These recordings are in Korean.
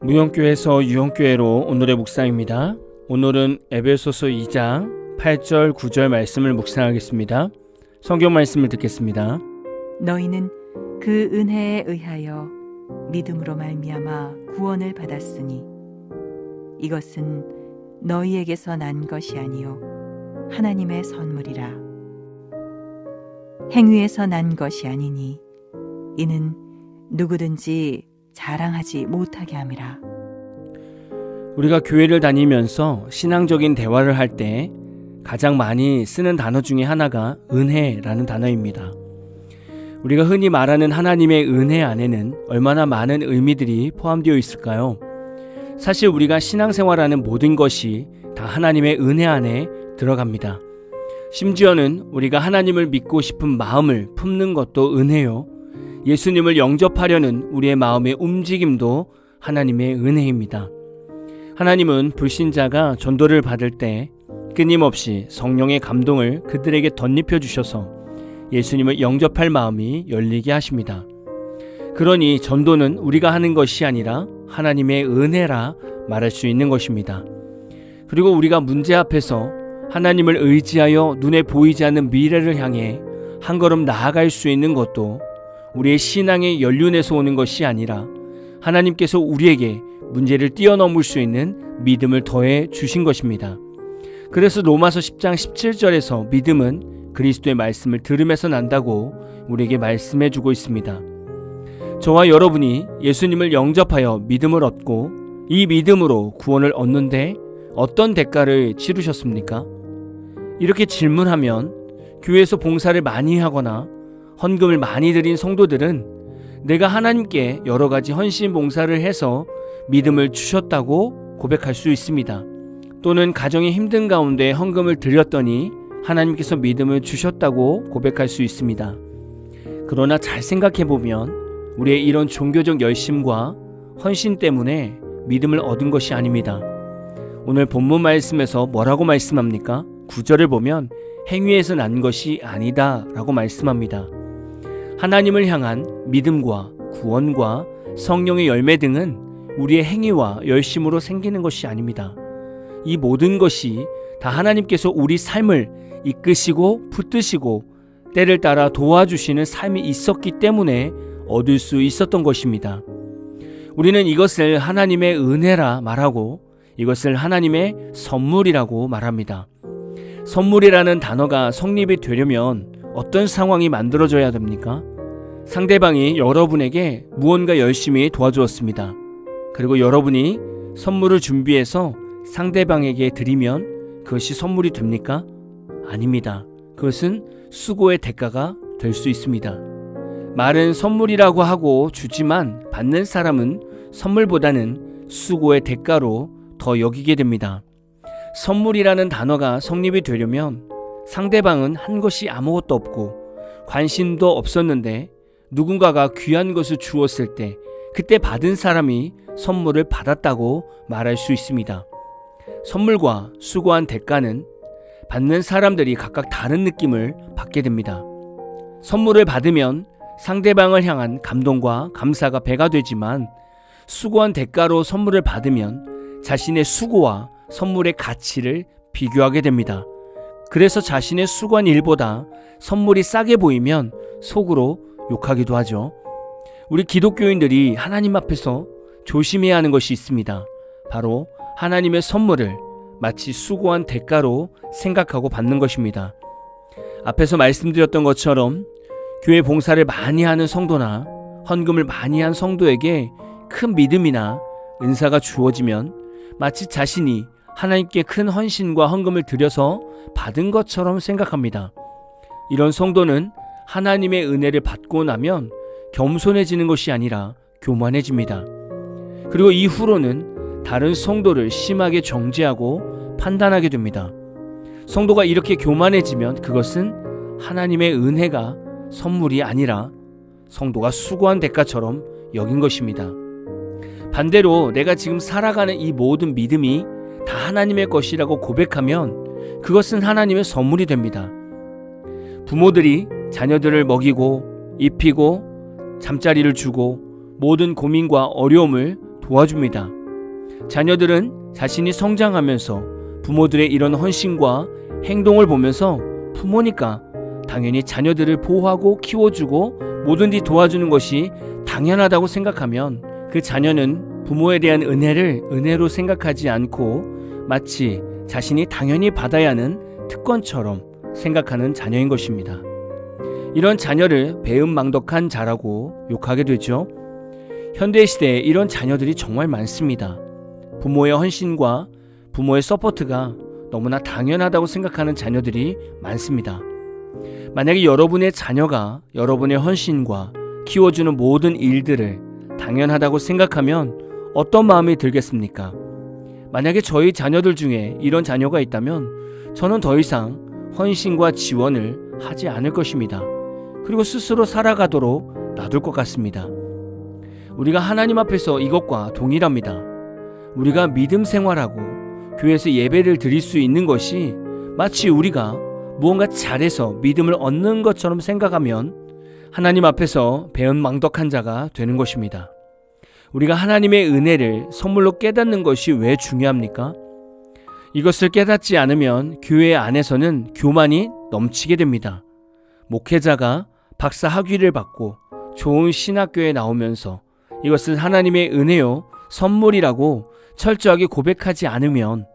무용교에서 유용교회로 오늘의 묵상입니다. 오늘은 에베소서 2장 8절 9절 말씀을 묵상하겠습니다. 성경 말씀을 듣겠습니다. 너희는 그 은혜에 의하여 믿음으로 말미암아 구원을 받았으니 이것은 너희에게서 난 것이 아니요 하나님의 선물이라. 행위에서 난 것이 아니니 이는 누구든지 자랑하지 못하게 함이라. 우리가 교회를 다니면서 신앙적인 대화를 할 때 가장 많이 쓰는 단어 중에 하나가 은혜라는 단어입니다. 우리가 흔히 말하는 하나님의 은혜 안에는 얼마나 많은 의미들이 포함되어 있을까요? 사실 우리가 신앙생활하는 모든 것이 다 하나님의 은혜 안에 들어갑니다. 심지어는 우리가 하나님을 믿고 싶은 마음을 품는 것도 은혜요. 예수님을 영접하려는 우리의 마음의 움직임도 하나님의 은혜입니다. 하나님은 불신자가 전도를 받을 때 끊임없이 성령의 감동을 그들에게 덧입혀 주셔서 예수님을 영접할 마음이 열리게 하십니다. 그러니 전도는 우리가 하는 것이 아니라 하나님의 은혜라 말할 수 있는 것입니다. 그리고 우리가 문제 앞에서 하나님을 의지하여 눈에 보이지 않는 미래를 향해 한 걸음 나아갈 수 있는 것도 우리의 신앙의 연륜에서 오는 것이 아니라 하나님께서 우리에게 문제를 뛰어넘을 수 있는 믿음을 더해 주신 것입니다. 그래서 로마서 10장 17절에서 믿음은 그리스도의 말씀을 들음에서 난다고 우리에게 말씀해 주고 있습니다. 저와 여러분이 예수님을 영접하여 믿음을 얻고 이 믿음으로 구원을 얻는데 어떤 대가를 치르셨습니까? 이렇게 질문하면 교회에서 봉사를 많이 하거나 헌금을 많이 드린 성도들은 내가 하나님께 여러 가지 헌신 봉사를 해서 믿음을 주셨다고 고백할 수 있습니다. 또는 가정이 힘든 가운데 헌금을 드렸더니 하나님께서 믿음을 주셨다고 고백할 수 있습니다. 그러나 잘 생각해보면 우리의 이런 종교적 열심과 헌신 때문에 믿음을 얻은 것이 아닙니다. 오늘 본문 말씀에서 뭐라고 말씀합니까? 9절을 보면 행위에서 난 것이 아니다 라고 말씀합니다. 하나님을 향한 믿음과 구원과 성령의 열매 등은 우리의 행위와 열심으로 생기는 것이 아닙니다. 이 모든 것이 다 하나님께서 우리 삶을 이끄시고 붙드시고 때를 따라 도와주시는 삶이 있었기 때문에 얻을 수 있었던 것입니다. 우리는 이것을 하나님의 은혜라 말하고 이것을 하나님의 선물이라고 말합니다. 선물이라는 단어가 성립이 되려면 어떤 상황이 만들어져야 됩니까? 상대방이 여러분에게 무언가 열심히 도와주었습니다. 그리고 여러분이 선물을 준비해서 상대방에게 드리면 그것이 선물이 됩니까? 아닙니다. 그것은 수고의 대가가 될 수 있습니다. 말은 선물이라고 하고 주지만 받는 사람은 선물보다는 수고의 대가로 더 여기게 됩니다. 선물이라는 단어가 성립이 되려면 상대방은 한 것이 아무것도 없고 관심도 없었는데 누군가가 귀한 것을 주었을 때 그때 받은 사람이 선물을 받았다고 말할 수 있습니다. 선물과 수고한 대가는 받는 사람들이 각각 다른 느낌을 받게 됩니다. 선물을 받으면 상대방을 향한 감동과 감사가 배가 되지만 수고한 대가로 선물을 받으면 자신의 수고와 선물의 가치를 비교하게 됩니다. 그래서 자신의 수고한 일보다 선물이 싸게 보이면 속으로 욕하기도 하죠. 우리 기독교인들이 하나님 앞에서 조심해야 하는 것이 있습니다. 바로 하나님의 선물을 마치 수고한 대가로 생각하고 받는 것입니다. 앞에서 말씀드렸던 것처럼 교회 봉사를 많이 하는 성도나 헌금을 많이 한 성도에게 큰 믿음이나 은사가 주어지면 마치 자신이 하나님께 큰 헌신과 헌금을 드려서 받은 것처럼 생각합니다. 이런 성도는 하나님의 은혜를 받고 나면 겸손해지는 것이 아니라 교만해집니다. 그리고 이후로는 다른 성도를 심하게 정죄하고 판단하게 됩니다. 성도가 이렇게 교만해지면 그것은 하나님의 은혜가 선물이 아니라 성도가 수고한 대가처럼 여긴 것입니다. 반대로 내가 지금 살아가는 이 모든 믿음이 다 하나님의 것이라고 고백하면 그것은 하나님의 선물이 됩니다. 부모들이 자녀들을 먹이고 입히고 잠자리를 주고 모든 고민과 어려움을 도와줍니다. 자녀들은 자신이 성장하면서 부모들의 이런 헌신과 행동을 보면서 부모니까 당연히 자녀들을 보호하고 키워주고 뭐든지 도와주는 것이 당연하다고 생각하면 그 자녀는 부모에 대한 은혜를 은혜로 생각하지 않고 마치 자신이 당연히 받아야 하는 특권처럼 생각하는 자녀인 것입니다. 이런 자녀를 배은망덕한 자라고 욕하게 되죠. 현대시대에 이런 자녀들이 정말 많습니다. 부모의 헌신과 부모의 서포트가 너무나 당연하다고 생각하는 자녀들이 많습니다. 만약에 여러분의 자녀가 여러분의 헌신과 키워주는 모든 일들을 당연하다고 생각하면 어떤 마음이 들겠습니까? 만약에 저희 자녀들 중에 이런 자녀가 있다면 저는 더 이상 헌신과 지원을 하지 않을 것입니다. 그리고 스스로 살아가도록 놔둘 것 같습니다. 우리가 하나님 앞에서 이것과 동일합니다. 우리가 믿음 생활하고 교회에서 예배를 드릴 수 있는 것이 마치 우리가 무언가 잘해서 믿음을 얻는 것처럼 생각하면 하나님 앞에서 배은망덕한 자가 되는 것입니다. 우리가 하나님의 은혜를 선물로 깨닫는 것이 왜 중요합니까? 이것을 깨닫지 않으면 교회 안에서는 교만이 넘치게 됩니다. 목회자가 박사 학위를 받고 좋은 신학교에 나오면서 이것은 하나님의 은혜요, 선물이라고 철저하게 고백하지 않으면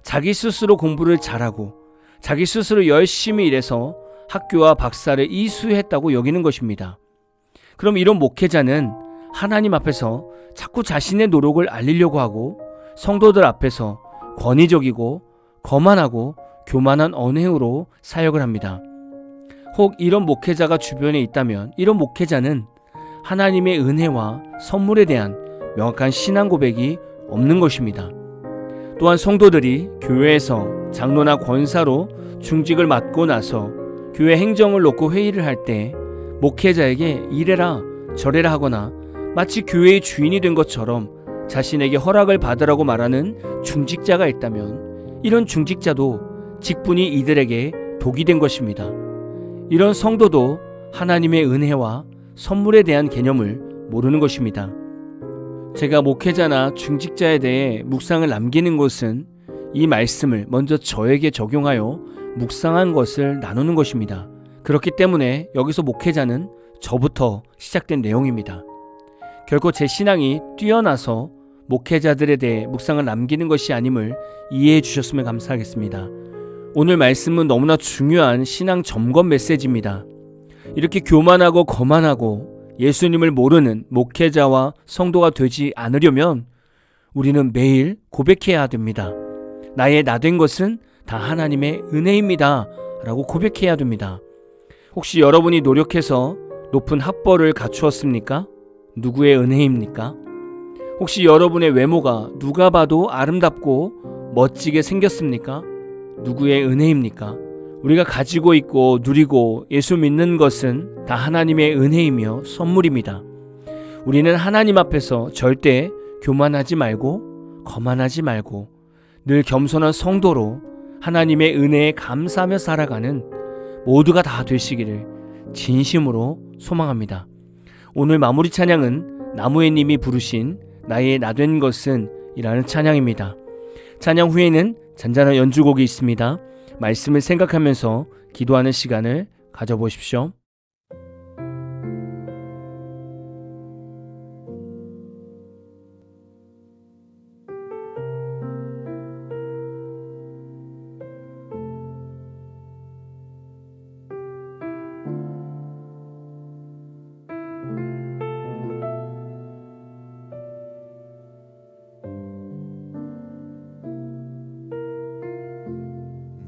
자기 스스로 공부를 잘하고 자기 스스로 열심히 일해서 학교와 박사를 이수했다고 여기는 것입니다. 그럼 이런 목회자는 하나님 앞에서 자꾸 자신의 노력을 알리려고 하고 성도들 앞에서 권위적이고 거만하고 교만한 언행으로 사역을 합니다. 혹 이런 목회자가 주변에 있다면 이런 목회자는 하나님의 은혜와 선물에 대한 명확한 신앙 고백이 없는 것입니다. 또한 성도들이 교회에서 장로나 권사로 중직을 맡고 나서 교회 행정을 놓고 회의를 할 때 목회자에게 이래라 저래라 하거나 마치 교회의 주인이 된 것처럼 자신에게 허락을 받으라고 말하는 중직자가 있다면 이런 중직자도 직분이 이들에게 독이 된 것입니다. 이런 성도도 하나님의 은혜와 선물에 대한 개념을 모르는 것입니다. 제가 목회자나 중직자에 대해 묵상을 남기는 것은 이 말씀을 먼저 저에게 적용하여 묵상한 것을 나누는 것입니다. 그렇기 때문에 여기서 목회자는 저부터 시작된 내용입니다. 결코 제 신앙이 뛰어나서 목회자들에 대해 묵상을 남기는 것이 아님을 이해해 주셨으면 감사하겠습니다. 오늘 말씀은 너무나 중요한 신앙 점검 메시지입니다. 이렇게 교만하고 거만하고 예수님을 모르는 목회자와 성도가 되지 않으려면 우리는 매일 고백해야 됩니다. 나의 나된 것은 다 하나님의 은혜입니다 라고 고백해야 됩니다. 혹시 여러분이 노력해서 높은 학벌을 갖추었습니까? 누구의 은혜입니까? 혹시 여러분의 외모가 누가 봐도 아름답고 멋지게 생겼습니까? 누구의 은혜입니까? 우리가 가지고 있고 누리고 예수 믿는 것은 다 하나님의 은혜이며 선물입니다. 우리는 하나님 앞에서 절대 교만하지 말고 거만하지 말고 늘 겸손한 성도로 하나님의 은혜에 감사하며 살아가는 모두가 다 되시기를 진심으로 소망합니다. 오늘 마무리 찬양은 나무혜님이 부르신 나의 나된 것은 이라는 찬양입니다. 찬양 후에는 잔잔한 연주곡이 있습니다. 말씀을 생각하면서 기도하는 시간을 가져보십시오.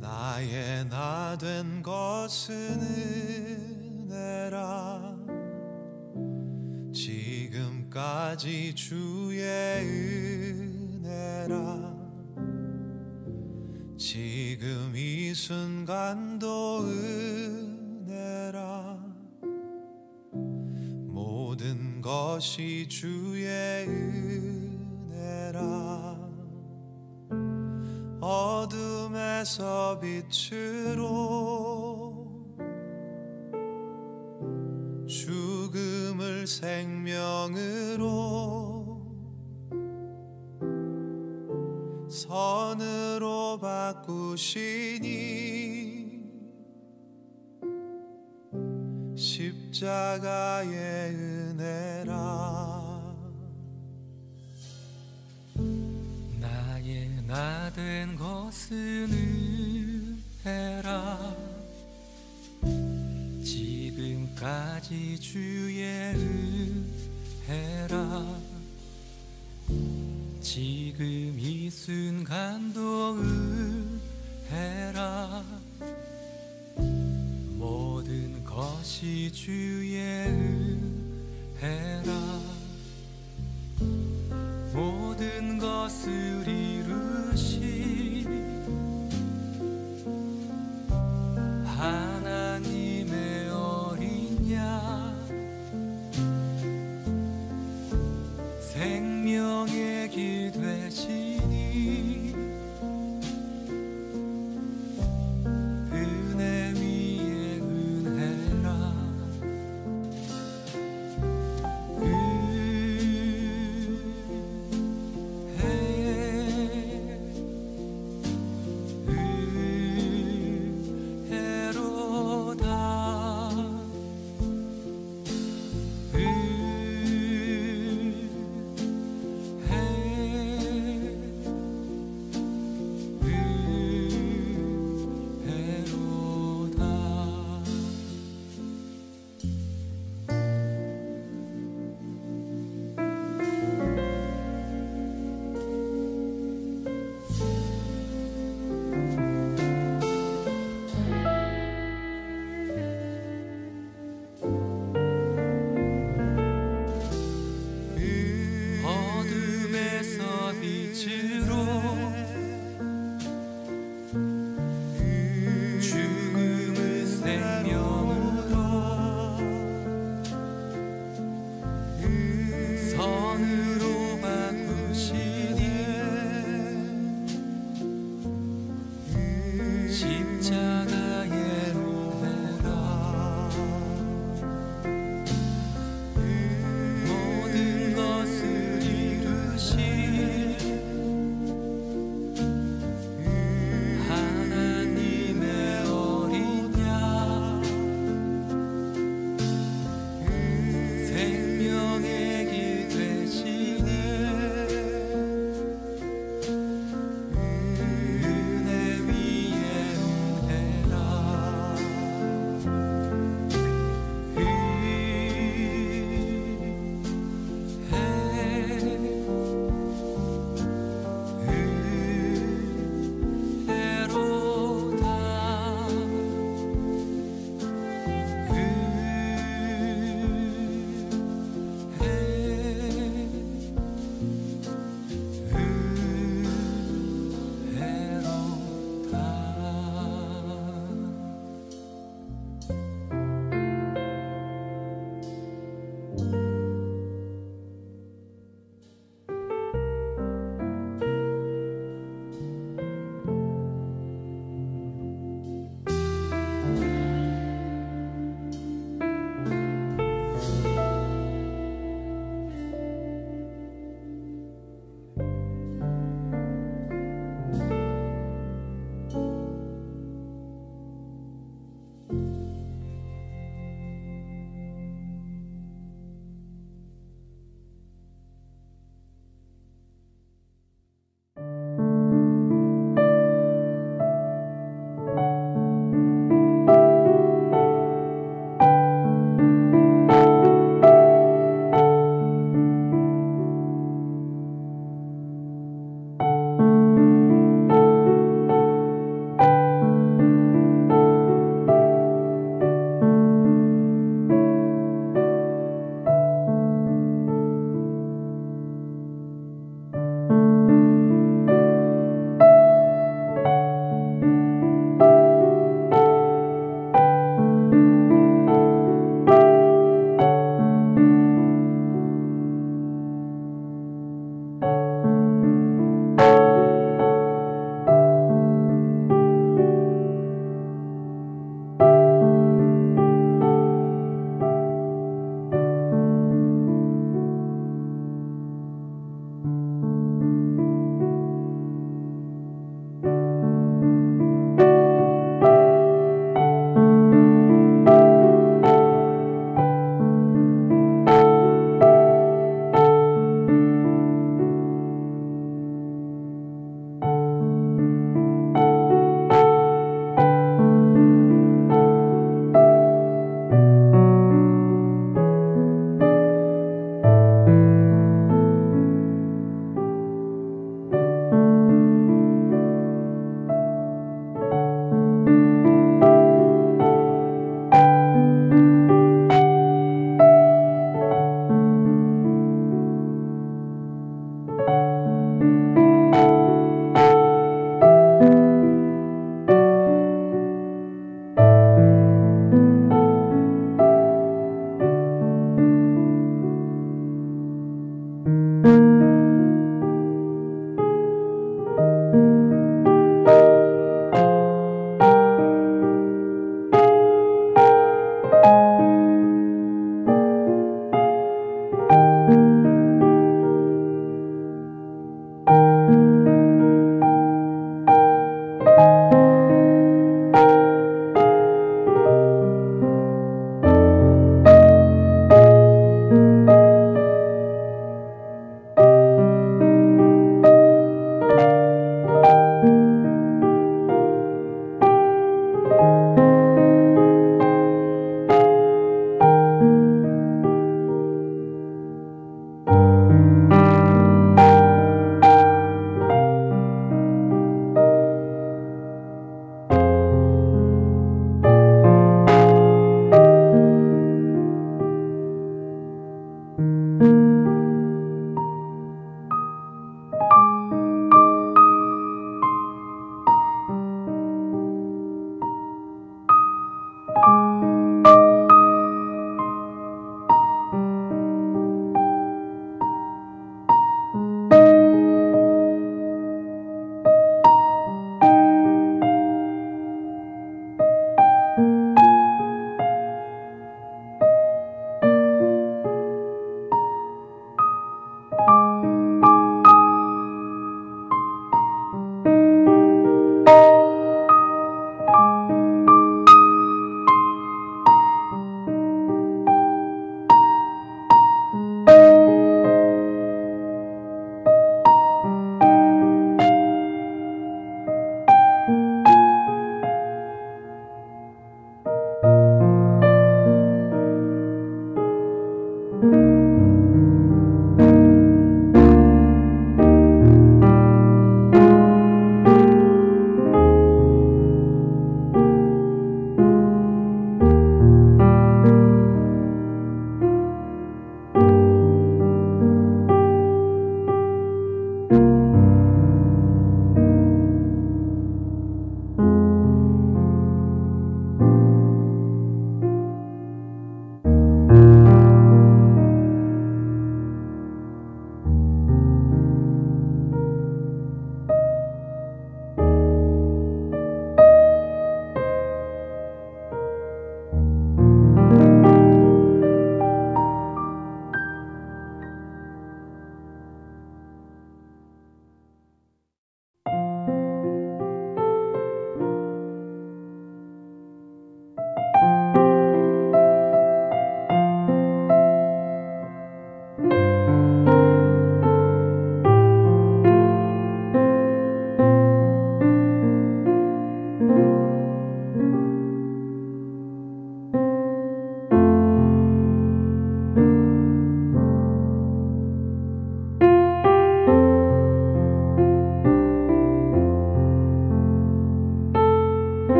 나의 나된 것은 은혜라 지금까지 주의 은혜라 지금 이 순간도 은혜라 모든 것이 주의 은혜라 어둠에서 빛으로 죽음을 생명으로 선으로 바꾸시니 십자가의 은혜라. 나의 나 된 것은 은혜라. 지금까지 주의 은혜라. 지금 이 순간도 은혜라. 모든 것이 주의 은혜라. 모든 것을 이루신 하나님의 어린 양,